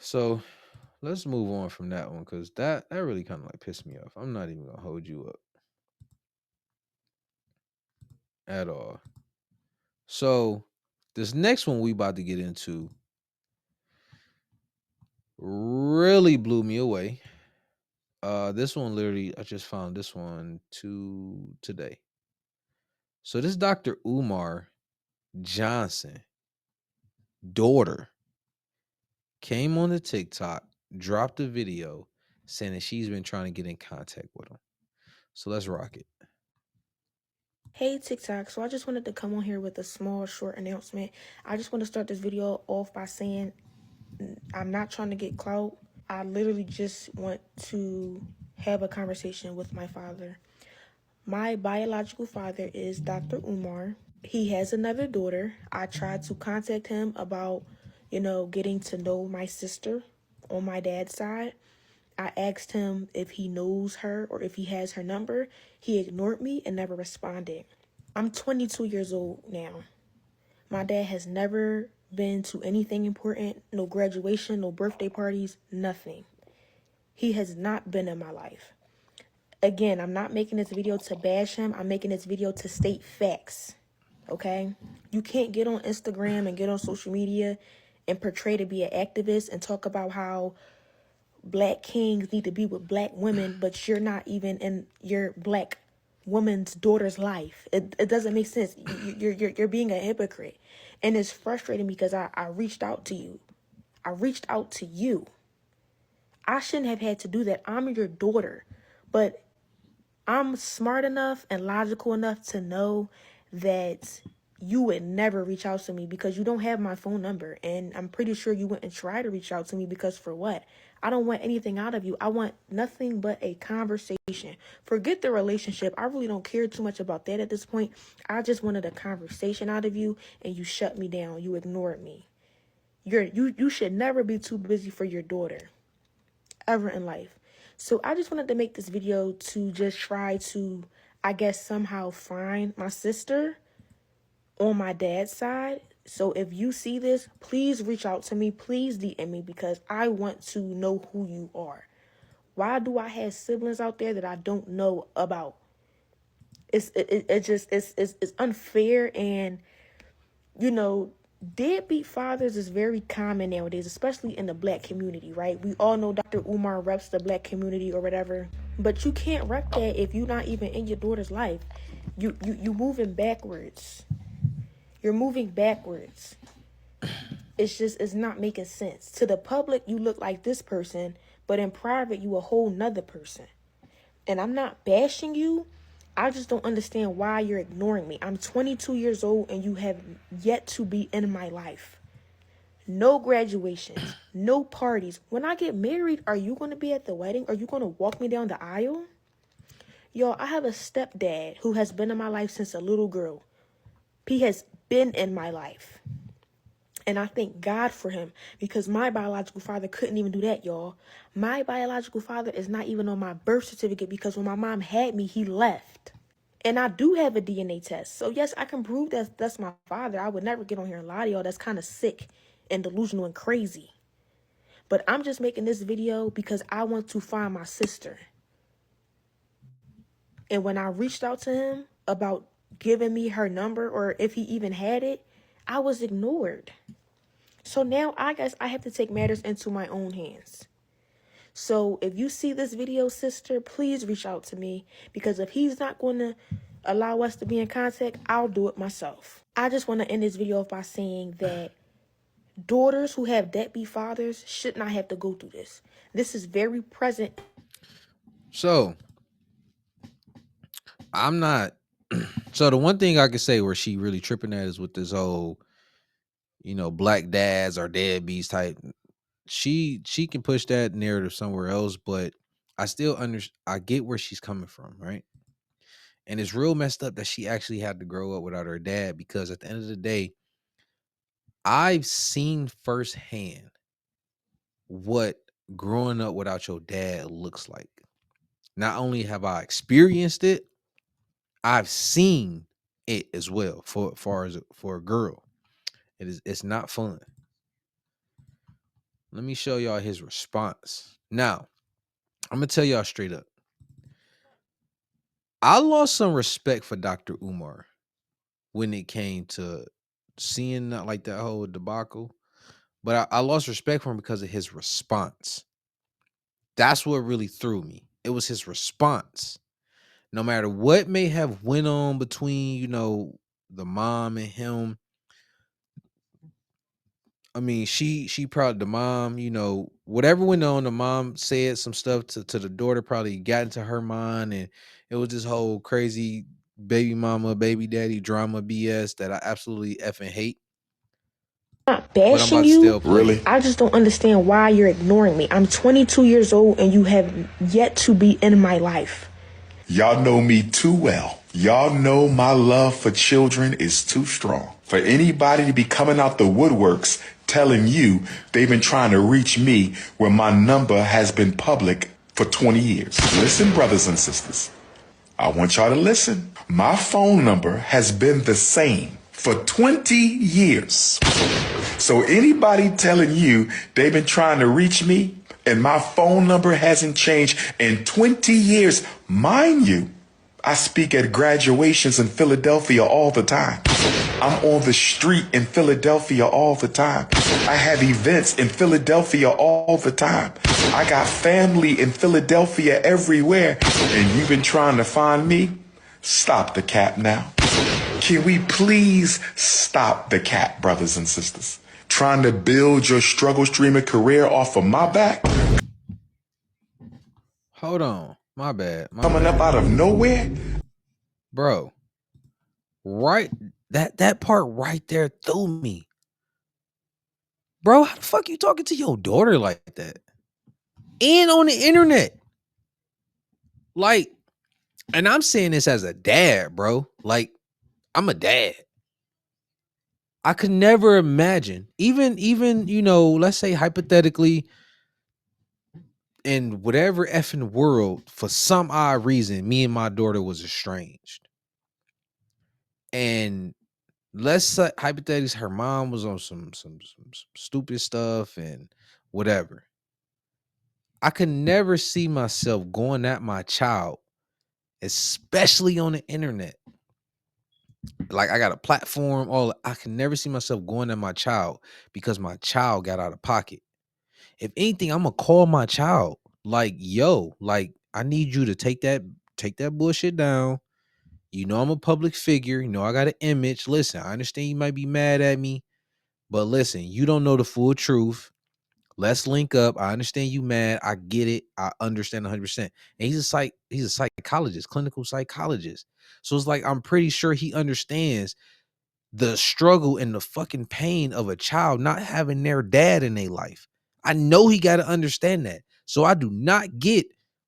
So let's move on from that one because that really kind of like pissed me off. I'm not even gonna hold you up at all. So this next one we about to get into really blew me away. This one literally I just found this one today. So this Dr. Umar Johnson daughter came on the TikTok, dropped a video saying that she's been trying to get in contact with him. So let's rock it. Hey TikTok, so I just wanted to come on here with a small short announcement. I just want to start this video off by saying I'm not trying to get clout. I literally just want to have a conversation with my father. My biological father is Dr. Umar. He has another daughter. I tried to contact him about, getting to know my sister on my dad's side. I asked him if he knows her or if he has her number. He ignored me and never responded. I'm 22 years old now. My dad has never been to anything important, no graduation, no birthday parties, nothing. He has not been in my life. Again, I'm not making this video to bash him. I'm making this video to state facts. Okay? You can't get on Instagram and get on social media and portray to be an activist and talk about how black kings need to be with black women, but you're not even in your black woman's daughter's life. It doesn't make sense. You're being a hypocrite. And it's frustrating because I reached out to you. I reached out to you. I shouldn't have had to do that. I'm your daughter. But I'm smart enough and logical enough to know that you would never reach out to me because you don't have my phone number. And I'm pretty sure you wouldn't try to reach out to me because for what? I don't want anything out of you. I want nothing but a conversation. Forget the relationship. I really don't care too much about that at this point. I just wanted a conversation out of you and you shut me down. You ignored me. You should never be too busy for your daughter ever in life. So I just wanted to make this video to just try to, I guess, somehow find my sister on my dad's side. So if you see this, please reach out to me. Please DM me because I want to know who you are. Why do I have siblings out there that I don't know about? It's unfair, and you know, deadbeat fathers is very common nowadays, especially in the black community, right? We all know Dr. Umar reps the black community or whatever, but you can't rep that if you're not even in your daughter's life. You moving backwards. You're moving backwards. It's not making sense. To the public, you look like this person, but in private, you a whole nother person. And I'm not bashing you. I just don't understand why you're ignoring me. I'm 22 years old and you have yet to be in my life. No graduations, no parties. When I get married, are you going to be at the wedding? Are you going to walk me down the aisle? Y'all, I have a stepdad who has been in my life since a little girl. He has been in my life. And I thank God for him because my biological father couldn't even do that, y'all. My biological father is not even on my birth certificate because when my mom had me, he left. And I do have a DNA test. So, yes, I can prove that that's my father. I would never get on here and lie to y'all. That's kind of sick and delusional and crazy. But I'm just making this video because I want to find my sister. And when I reached out to him about giving me her number or if he even had it, I was ignored. So now I guess I have to take matters into my own hands. So if you see this video, sister, please reach out to me because if he's not going to allow us to be in contact, I'll do it myself. I just want to end this video off by saying that daughters who have deadbeat fathers should not have to go through this. This is very present. So I'm not. So the one thing I could say where she really tripping at is with this whole, black dads or deadbeats type. She can push that narrative somewhere else, but I get where she's coming from, right? And it's real messed up that she actually had to grow up without her dad because at the end of the day, I've seen firsthand what growing up without your dad looks like. Not only have I experienced it, I've seen it as well for far as for a girl. It's not fun. Let me show y'all his response. Now, I'm gonna tell y'all straight up. I lost some respect for Dr. Umar when it came to seeing that, like that whole debacle. But I lost respect for him because of his response. That's what really threw me. It was his response. No matter what may have went on between, the mom and him. I mean, she probably the mom, whatever went on, the mom said some stuff to the daughter, probably got into her mind, and it was this whole crazy baby mama, baby daddy drama BS that I absolutely effing hate. Not But I'm bashing about to you. still play it. I just don't understand why you're ignoring me. I'm 22 years old and you have yet to be in my life. Y'all know me too well. Y'all know my love for children is too strong. For anybody to be coming out the woodworks telling you they've been trying to reach me when my number has been public for 20 years. Listen, brothers and sisters, I want y'all to listen. My phone number has been the same for 20 years. So anybody telling you they've been trying to reach me and my phone number hasn't changed in 20 years, mind you, I speak at graduations in Philadelphia all the time. I'm on the street in Philadelphia all the time. I have events in Philadelphia all the time. I got family in Philadelphia everywhere. And you've been trying to find me? Stop the cap now. Can we please stop the cap, brothers and sisters? Trying to build your struggle streamer career off of my back? Hold on. My bad. Coming up out of nowhere? Bro. Right. That part right there threw me. Bro, how the fuck you talking to your daughter like that? And on the internet. Like, and I'm saying this as a dad, bro. Like, I'm a dad. I could never imagine, even, let's say hypothetically, in whatever effing world, for some odd reason, me and my daughter was estranged. And let's say hypothetically, her mom was on some stupid stuff and whatever. I could never see myself going at my child, especially on the internet. Like, I got a platform, I can never see myself going at my child because my child got out of pocket. If anything, I'm gonna call my child. Like, yo, like, I need you to take that bullshit down. I'm a public figure. I got an image. Listen, I understand you might be mad at me, but listen, you don't know the full truth. Let's link up. I understand you mad. I get it. I understand 100%. And he's a psychologist, clinical psychologist. So it's like, I'm pretty sure he understands the struggle and the fucking pain of a child not having their dad in their life. I know he got to understand that. So I do not get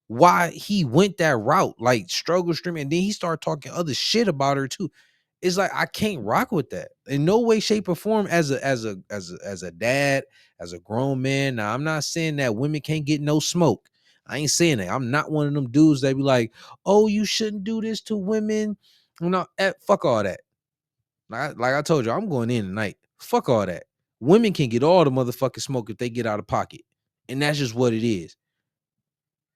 why he went that route, like struggle streaming, and then he started talking other shit about her too. It's like, I can't rock with that in no way, shape, or form. As a dad, as a grown man. Now, I'm not saying that women can't get no smoke. I ain't saying that. I'm not one of them dudes that be like, oh, you shouldn't do this to women. No, fuck all that. Like I told you, I'm going in tonight. Fuck all that. Women can get all the motherfucking smoke if they get out of pocket. And that's just what it is.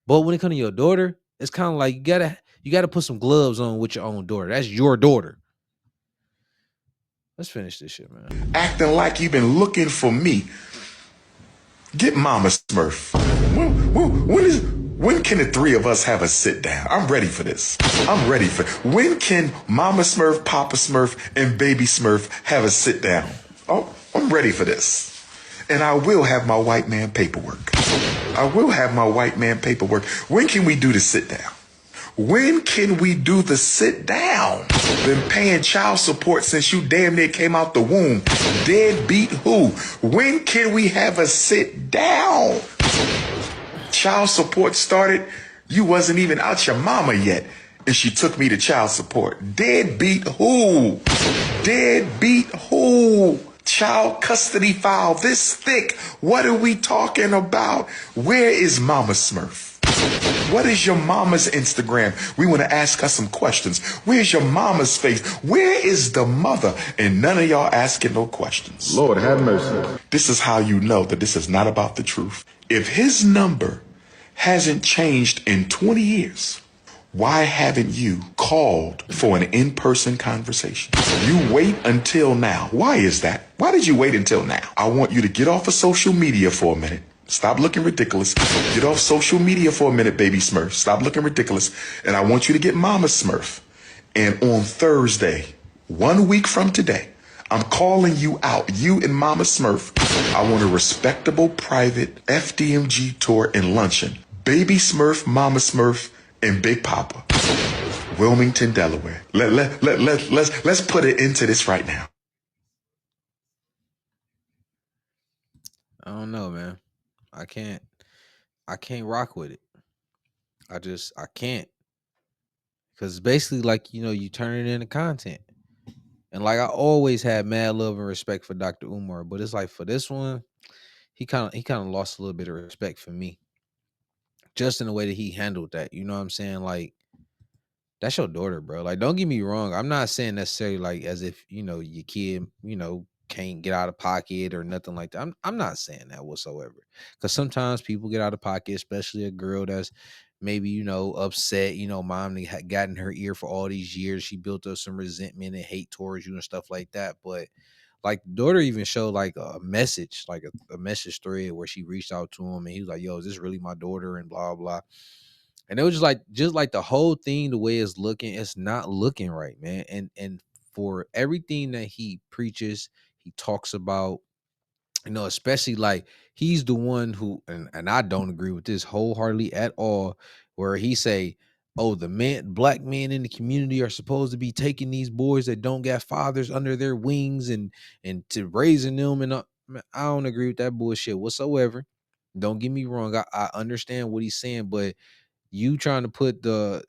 But when it comes to your daughter, it's kind of like you gotta put some gloves on with your own daughter. That's your daughter. Let's finish this shit, man. Acting like you've been looking for me. Get Mama Smurf. When can the three of us have a sit down? I'm ready for this. When can Mama Smurf, Papa Smurf, and Baby Smurf have a sit down? Oh, I'm ready for this. And I will have my white man paperwork. When can we do the sit down? When can we do the sit down? Been paying child support since you damn near came out the womb. Deadbeat who? When can we have a sit down? Child support started, you wasn't even out your mama yet, and she took me to child support. Deadbeat who? Child custody file this thick. What are we talking about? Where is Mama Smurf? What is your mama's Instagram? We want to ask her some questions. Where's your mama's face? Where is the mother? And none of y'all asking no questions. Lord have mercy. This is how you know that this is not about the truth. If his number hasn't changed in 20 years, why haven't you called for an in-person conversation? You wait until now. Why is that? Why did you wait until now? I want you to get off of social media for a minute. Stop looking ridiculous. Get off social media for a minute, baby Smurf. Stop looking ridiculous. And I want you to get Mama Smurf. And on Thursday, 1 week from today, I'm calling you out, you and Mama Smurf. I want a respectable private FDMG tour and luncheon. Baby Smurf, Mama Smurf, and Big Papa. Wilmington, Delaware. Let's put it into this right now. I don't know, man. I can't rock with it. I can't. Cause basically like, you turn it into content. And like I always had mad love and respect for Dr. Umar, but it's like for this one, he kind of lost a little bit of respect for me. Just in the way that he handled that. You know what I'm saying? Like, that's your daughter, bro. Like, don't get me wrong. I'm not saying necessarily like as if, your kid, can't get out of pocket or nothing like that. I'm not saying that whatsoever. Because sometimes people get out of pocket, especially a girl that's maybe, upset, mom had gotten her ear for all these years. She built up some resentment and hate towards you and stuff like that. But like the daughter even showed like a message, like a message thread where she reached out to him and he was like, yo, is this really my daughter? And blah blah. And it was just like the whole thing, the way it's looking, it's not looking right, man. And for everything that he preaches, he talks about, especially like he's the one who, and I don't agree with this wholeheartedly at all, where he say, oh, the black men in the community are supposed to be taking these boys that don't got fathers under their wings and to raising them. And man, I don't agree with that bullshit whatsoever. Don't get me wrong. I understand what he's saying, but you trying to put the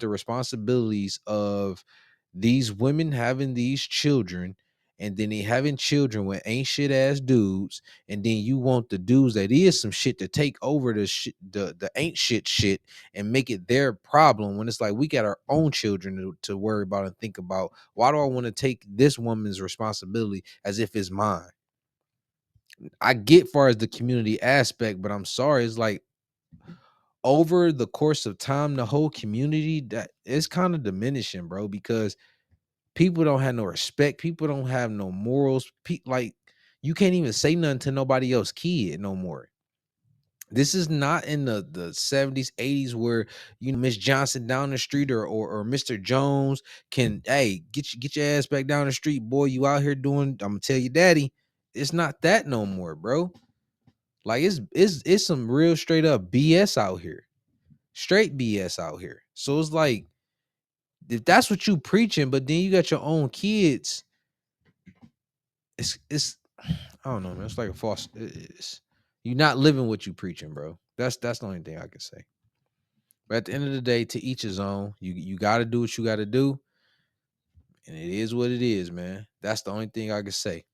responsibilities of these women having these children, and then they having children with ain't shit ass dudes, and then you want the dudes that is some shit to take over the ain't shit and make it their problem, when it's like we got our own children to worry about and think about. Why do I want to take this woman's responsibility as if it's mine? I get far as the community aspect, but I'm sorry, it's like over the course of time, the whole community that is kind of diminishing, bro, because people don't have no respect. People don't have no morals. Like you can't even say nothing to nobody else kid no more. This is not in the 70s, 80s where Miss Johnson down the street or Mr. Jones can, hey, get your ass back down the street, boy. You out here doing, I'm gonna tell you daddy. It's not that no more, bro. Like it's some real straight up BS out here. Straight BS out here. So it's like, if that's what you preaching, but then you got your own kids, it's I don't know, man. It's like a false. It's you're not living what you preaching, bro. That's the only thing I can say. But at the end of the day, to each his own. You got to do what you got to do, and it is what it is, man. That's the only thing I can say.